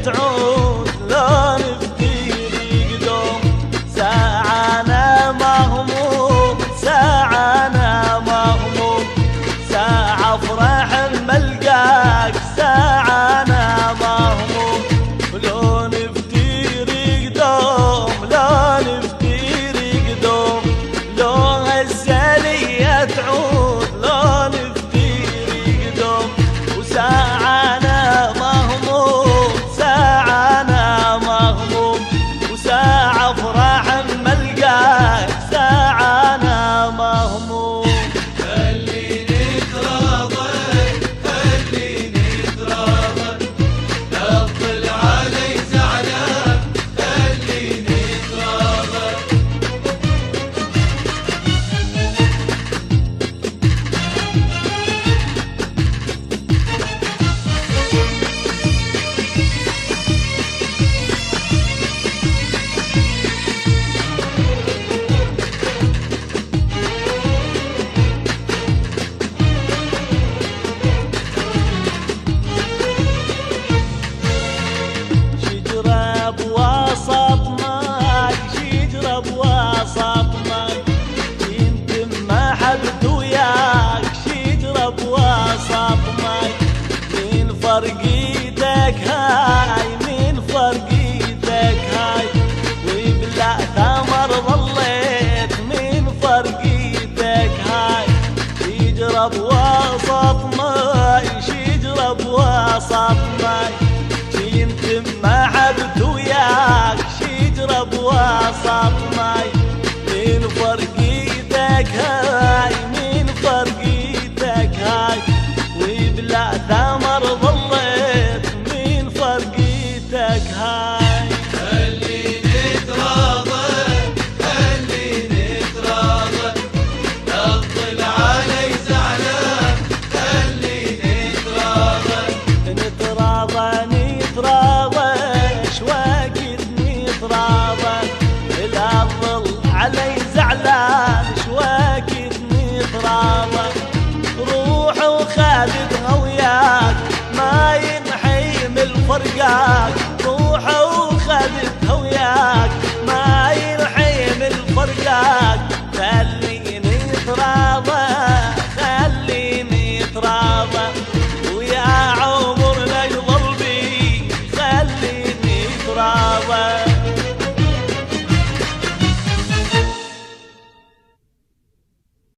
تعود لو نفتير يقدم. ساعة أنا مهموم، ساعة أنا مهموم، ساعة أفرح ملقاك، ساعة أنا مهموم. لو نفتير يقدم، لو نفتير يقدم، لو هالسالية تعود لو نفتير يقدم. وساعة أنا مهموم، ساعة أنا مهموم، وساعة أفرح ملقاك، ساعة أنا مهموم. خليني اتراضى، خليني اتراضى، لا تطل علي زعلان، خليني اتراضى. شجرة بوسط ماي، شجرة بوسط ماي، انت ما حبت وياك، شجرة بوسط ماي. من فرقيتك هاي، من فرقيتك هاي، وبلا ثمر ظليت من فرقيتك هاي. شجرة بوسط ماي، شجرة بوسط ماي، انت ما حبت وياك، شجرة بوسط ماي. من فرقيتك هاي، من فرقيتك هاي، وبلا ثمر ظليت من فرقيتك هاي. خليني اتراضى، خليني اتراضى، لا تطل علي زعلان، خليني اتراضى. نتراضى نتراضى شواقد نتراضى، لا تظل علي زعلان شواقد نتراضى. روح وخالدها وياك ما ينحيم الفرقاك، روح وخالدها وياك ما ينحيم الفرقاك. خليني اتراضى، خليني اتراضى، ويا عمرنا يظل بي خليني اتراضى.